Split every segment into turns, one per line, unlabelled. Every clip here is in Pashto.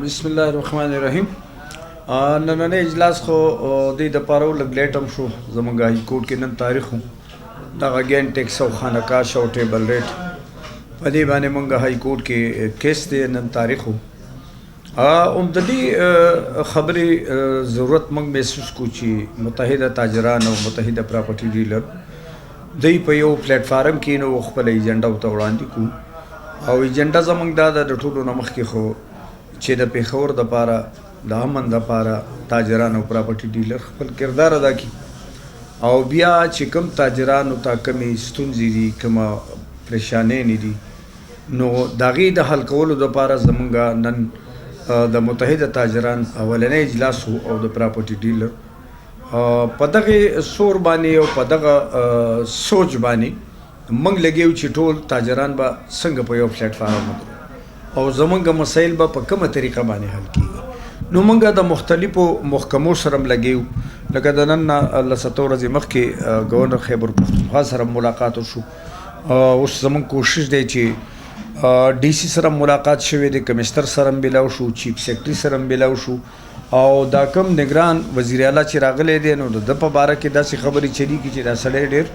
بسم الله الرحمن الرحیم. نننې اجلاس خو د دپاره لږ لیټ هم شو. زموږ هائی کورټ کې نن تاریخ و دغه اګین ټیکس او خانقاه او ټیبل ریټ په دې باندې موږ هائی کورټ کې کیس دی نن تاریخ و. عمدتي خبرې ضرورت موږ محسوس کو چې متحده تاجران او متحده پراپرټي ډیلر دوی په یو پلیټ فارم کې نو خپل ایجنډا ورته وړاندې کو او ایجنډا زموږ دا د ټولو نه مخکې خو چې د پېښور دپاره د امن دپاره تاجران او پراپرټي ډیلر خپل کردار ادا کړي او بیا چې کوم تاجرانو ته کومې ستونزې دي کومه پریشانۍ دي نو د هغې د حل کولو دپاره زموږ نن د متحده تاجران اولنی اجلاس و او د پراپرټي ډیلر په دغې سور باندې او په دغه سوچ باندې موږ لګیو چې ټول تاجران به څنګه په یو پلیټ فارم ودرو او زمونږ مسایل به په کومه طریقه باندې حل کیږي. نو موږ د مختلفو محکمو سره هم لګیو لکه د نن له 7 ورځې مخکې ګورنر خیبر پښتونخوا سره ملاقات وشو. اوس زموږ کوشش دی چې ډي سي سره ملاقات شوی دی، کمشنر سره هم میلاو شو، چیف سیکرټري سره هم میلاو شو او دا کوم نگران وزیر اعلی چې راغلی دی نو د په باره کې داسې خبرې چلیږي چې دا سړی ډېر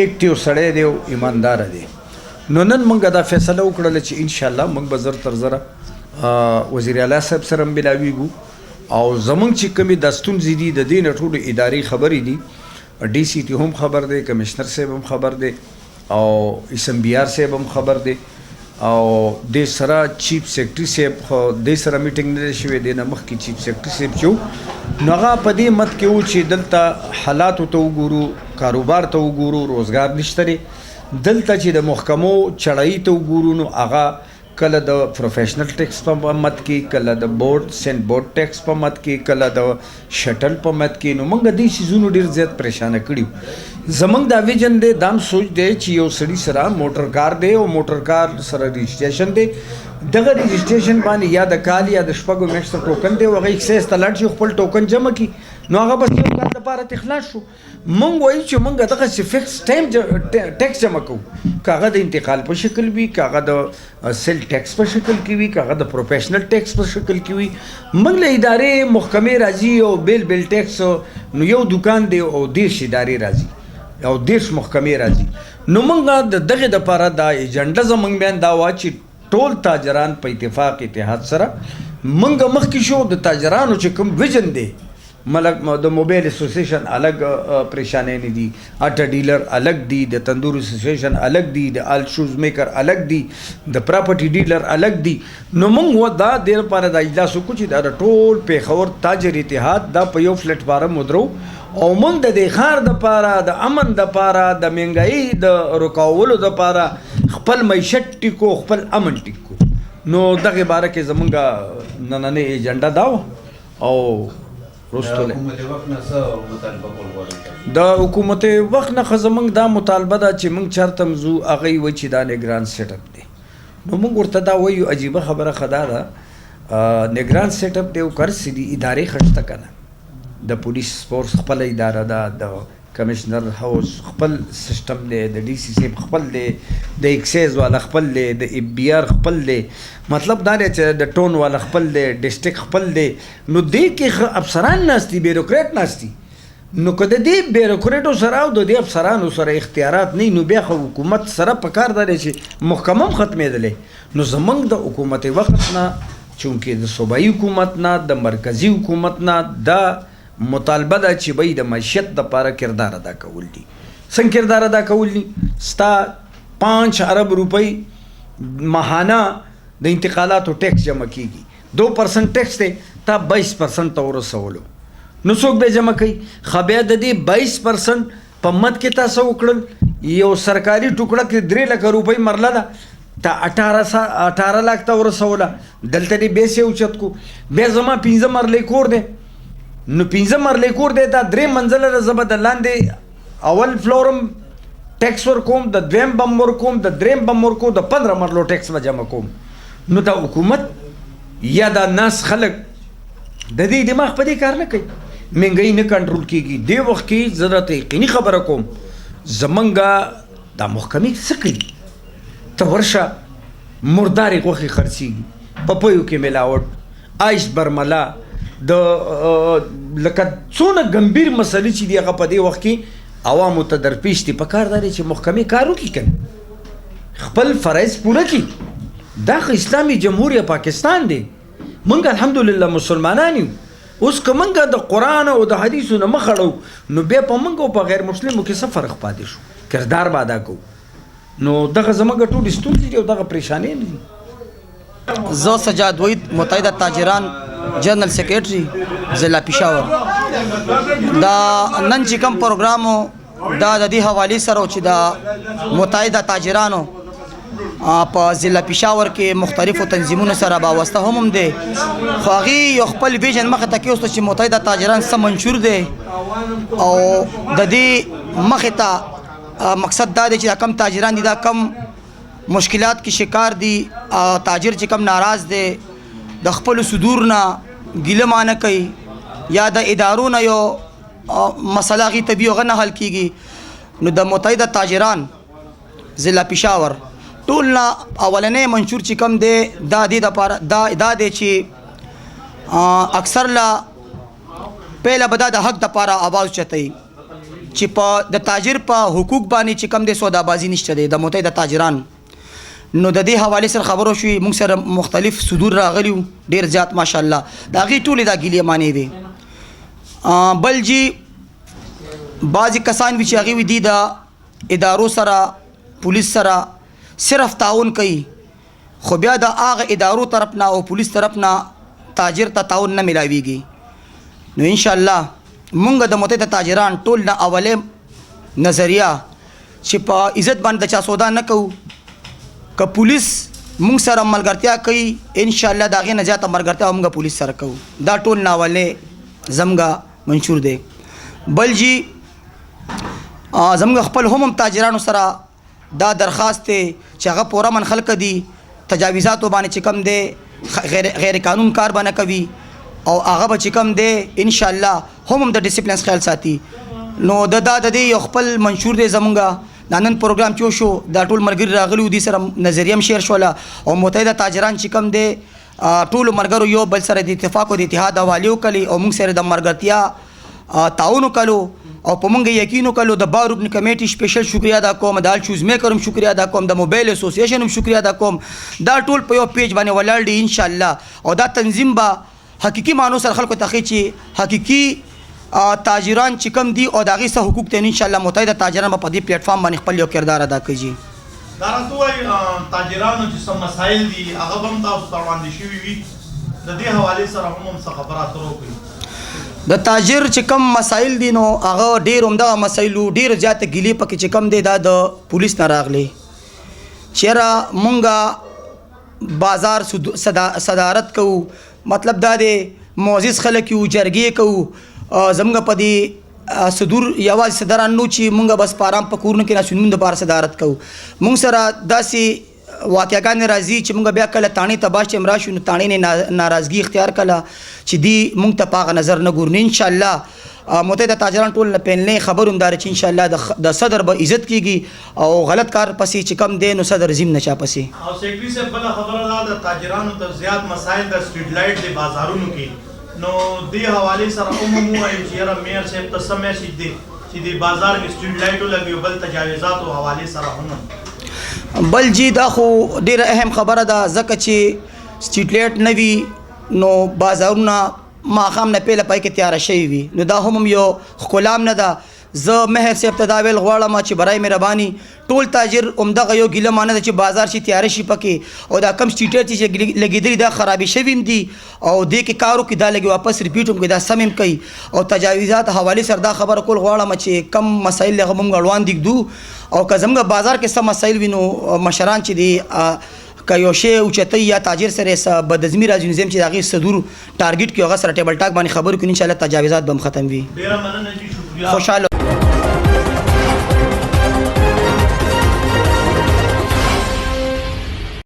ایکټیو سړی دی او ایمانداره دی. نو نن موږ دا فیصله وکړله چې انشاءالله موږ به زر تر زره وزیر اعلی صاحب سره هم میلاویږو او زموږ چې کومې دا ستونزې دي د دې نه ټولو اداري خبرې دي، ډي سی ټي هم خبر دی، کمشنر صاحب هم خبر دی او اسمبي آر صاحب هم خبر دی او د سره چیف سیکرټري صاحب خو د سره میټینګ نه دی شوی، دی نه مخکې چیف سیکرټري صاحب چې و نو هغه په دې مت کې و چې دلته حالاتو ته وګورو، کاروبار ته وګورو، روزګار نشته دی. دلته چې د محکمو چړایي ته وګورو نو هغه کله د پروفیشنل ټیکس په مت کې، کله د بورډ سینټ بورډ ټیکس په مت کې، کله د شټل په مت کې. نو موږ دې سیزونو ډېر زیات پریشانه کړي. زموږ دا ویژن دی، دام سوچ دی چې یو سړي سره موټر کار دی او موټر کار سره رجسټریشن دی، دغه رجسټریشن باندې یا د کال یا د شپږو میاشتو ټوکن دی او هغه اکسایز ته لاړ شي خپل ټوکن جمع کړي نو هغه بس یو کال دپاره تخلاص شو. موږ وایو چې موږ دغسې فکس ټایم ټیکس جمع کوو، که هغه د انتقال په شکل وي، که هغه د سیل ټیکس په شکل کې وي، که هغه د پروفیشنل ټیکس په شکل کې وي. موږ له ادارې محکمې راځي او بیل ټیکس نو یو دکان دی او 10 ادارې راځي او 10 محکمې راځي. نو موږ د دغې دپاره دا ایجنډه زموږ بیان دا وه چې ټول تاجران په اتفاق اتحاد سره موږ مخکې شو. د تاجرانو چې کوم ویژن دی، د موبایل اسوسیشن الګ پریشانۍ نه دي، اټه ډیلر الګ دي، د تندور اسوسیشن الګ دي، د آل شوز میکر الګ دي، د پراپرټي ډیلر الګ دي. نو موږ دا د لپاره د اجلاس وکړو چې دا د ټول پېښور تاجر اتحاد دا په یو پلیټ فارم ودرو او موږ د دې ښار دپاره، د امن دپاره، د مهنګایي د رکاولو دپاره خپل معیشت ټیکو، خپل امن ټیکو. نو دغې باره کې زموږ نننۍ ایجنډا دا وه او د حکومت وخت نه زموږ دا مطالبه ده چې موږ چېرته ځو هغه یې وایي چې دا نګران سیټ اپ دی. نو موږ ورته دا وایو عجیبه خبره ښه دا ده نګران سیټ اپ دی او کرسې دي ادارې ښه شته که نه، د پولیس فورس خپله اداره ده، د کمشنر هاوس خپل سسټم دی، د ډي سی صاحب خپل دی، د ایکسایز والا خپل دی، د اف بي آر خپل دی. مطلب دا دی چې د ټون والا خپل دی، ډسټرک خپل دی. نو دې کې افسران ناست دي، بیروکریټ ناست دي. نو که د دې بیروکریټو سره او د دې افسرانو سره اختیارات نه نو بیا خو حکومت سره پکار دا دی چې محکمه هم ختمېدلی. نو زموږ د حکومت وخت نه چونکې د صوبایي حکومت نه، د مرکزي حکومت نه دا مطالبه ده چې بای د معیشت دپاره کردار ادا کول دي. څنګه کردار ادا کول دي؟ ستا 5 ارب روپۍ ماهانه د انتقالاتو ټیکس جمع کیږي، 2% ټیکس دی، تا 22% ته ورسولو نو څوک به جمع کوي؟ خو بیا د دې 22% په مد کې تاسو وکړل یو سرکاري ټوکړه کې 3 لک روپۍ مرله ده، تا 18 لاک ته ورسوله، دلته دې بیس یې اوچت کو. بیا زما 15 مرلې کور دی، نو 15 مرلې کور دی، دا 3 منزله ده، زه به د لاندې اول فلورم ټیکس ورکوم، د دویم بم ورکوم، د دریم بم ورکوم، د 15 مرلو ټیکس به جمع کوم. نو دا حکومت یا دا ناس خلک د دې دماغ په دې کار نه کوي، مهنګایي نه کنټرول کېږي. دې وخت کې زه درته یقیني خبره کوم زمونږ دا محکمې څه کوي؟ ته ورشه مردارې غوښې خرڅېږي، پپیو کې ملاوټ آیس برملا د لکه څونه ګمبیر مسلې چې دی هغه په دې وخت کې عوامو ته درپیش دي پکار دی چې محکمې کار وکړي کنه خپل فرایض پوره کړي دا خو اسلامي جمهوریت پاکستان دی موږ الحمدلله مسلمانان یو اوس که موږ د قرآن او د حدیثو نه مخ اړو نو بیا په موږ او په غیر مسلمو کې څه فرق پاتې شو کردار به ادا کوو نو دغه زموږ ټولې ستونزې دي او دغه پریشانۍ دي
زه سجاد وحید متحده تاجران جنرال سیکریټري ضلع پېښور دا نن چې کوم پروګرام دا د دې حوالې سره چې د متحده تاجرانو په ضلع پېښور کې مختلفو تنظیمونو سره وابسته هم دی خو هغې یو خپل ویژن مخې ته کېوسته چې متحده تاجران څه منشور دی او د دې مخې ته مقصد دا دی چې دا کم تاجران دي دا کم مشکلات کې شکار دي تاجر چې کم ناراض دی د خپلو صدور نه ګیله مانه کوي یا د ادارو نه یو مسله هغې ته وي هغه نه حل کېږي نو د متحده تاجران ضلع پېښور ټول نه اولنی منشور چې کوم دی دا دې دپاره دا دی چې اکثر لا پهله به دا د حق دپاره آواز اوچتوي چې په د تاجر په حقوق باندې چې کوم دی سودابازي نشته دی د متحده تاجران نو د دې حوالې سره خبرو شوي موږ سره مختلف صدور راغلي وو ډېر زیات ماشاءالله د هغې ټولې دا ګیلې مانې وې بل جی بعضې کسان وي چې هغې وي دي د ادارو سره پولیس سره صرف تعاون کوي خو بیا د هغه ادارو طرف نه او پولیس طرف نه تاجر ته تعاون نه ملاویږي نو انشاءالله مونږ د متحده تاجران ټول نه اولې نظریه چې په عزت باندې د چا سودا نه کوو که پولیس مونږ سره ملګرتیا کوي انشاءالله د هغې نه زیاته ملګرتیا مونږ پولیس سره کوو دا ټول نه اولې زموږ منشور دی بل جی زموږ خپل هم تاجرانو سره دا درخواست دی چې هغه پوره من خلق دي تجاویزاتو باندې چې کوم دی غیر قانون کار به نه کوي او هغه به چې کوم دی انشاءالله هم د ډسپلینس خیال ساتي نو د دې یو خپل منشور دی زمونږ دا نن پروګرام چې شو دا ټول ملګري راغلي وو دې سره نظریه هم شیر شوله او متحده تاجران چې کوم دی ټولو ملګرو یو بل سره د اتفاق او د اتحاد حوالې وکړلې او موږ سره د ملګرتیا تعاون وکړو او په مونږ یقین وکړلو د بار روبن کمیټي سپیشل شکریه ادا کوم د چوز میکر هم شکریه ادا کوم د موبایل اسوسییشن هم شکریه ادا کوم دا ټول په یو پیج باندې ولاړ دي انشاءالله او دا تنظیم به حقیقي معنو سره خلکو ته ښیي چې حقیقي تاجران چې کوم دي او د هغې څه حقوق دي انشاءالله متحده تاجران به په دې پلیټفارم باندې خپل یو کردار ادا کوي
دا راته وایي تاجرانو چې څه مسایل دي هغه به هم تاسو ته وړاندې شوي وي د دې حوالې سره هم څه خبرات وکړي
د تاجر چې کم مسایل دي نو هغه ډېر همدغه مسایلو ډېر زیاته ګیلې پکې چې کم دی دا د پولیس نه راغلی چېرې مونږ بازار صدارت کوو مطلب دا دی معزز خلک یو جرګې کوو زموږ په دې صدور یوازې صدران نو چې مونږ بس په ارام په کورونو کې ناستو مونږ دپاره صدارت کوو مونږ سره داسې واقعګانې راځي چې مونږ بیا کله تاڼې ته باش ټیم راشو نو تاڼې نه ناراضګي اختیار کله چې دی مونږ ته په هغه نظر نه ګورو انشاءالله متحده تاجران ټول نه پهلنی خبر هم دا چې انشاءالله د صدر به عزت کېږي او غلط کار پسې چې کم دی نو صدر زیم نه چا پسې
او سیکرټري صاحب بله خبره دا د تاجرانو ته زیات مسایل د سټریټ لایټ د بازارونو کې نو دې حوالې سره هم ووایو چې یاره میر صاحب ته څه میسج دی چې د بازار کې سټریټ لایټ ولګي بل تجاوزاتو حوالې سره هم
بل جی دا خو ډیره اهم خبره ده ځکه چې سټریټ لایټ نه وي نو بازارونه ماښام نه پیله پای کې تیاره شوي وي نو دا هم یو ښکلا هم نه ده زه مهر صاحب ته دا ویل غواړم چې برای مهرباني ټول تاجر همدغه یو ګیله مانه ده چې بازار چې تیاره شي پکې او دا کم سټریټ چې لګېدلي دا خرابې شوي هم دي او دې کې کار وکړي دا لږې واپس ریپیټ هم کوي دا سم هم کوي او تجاوزات حوالې سره دا خبره کول غواړم چې کم مسایل هغه موږ اړوان دیږدو او که زموږ بازار کې څه مسایل وي نو مشران چې دي که یو شی اوچتوي یا تاجر سره څه بدعظمي راځي نو زه یم چې د هغې صدور ټارګېټ کړي هغه سره ټیبل ټاک باندې خبرې کړي انشاءالله تجاوزات به هم ختم وي
ډېره مننه جي شکریه
خوشحاله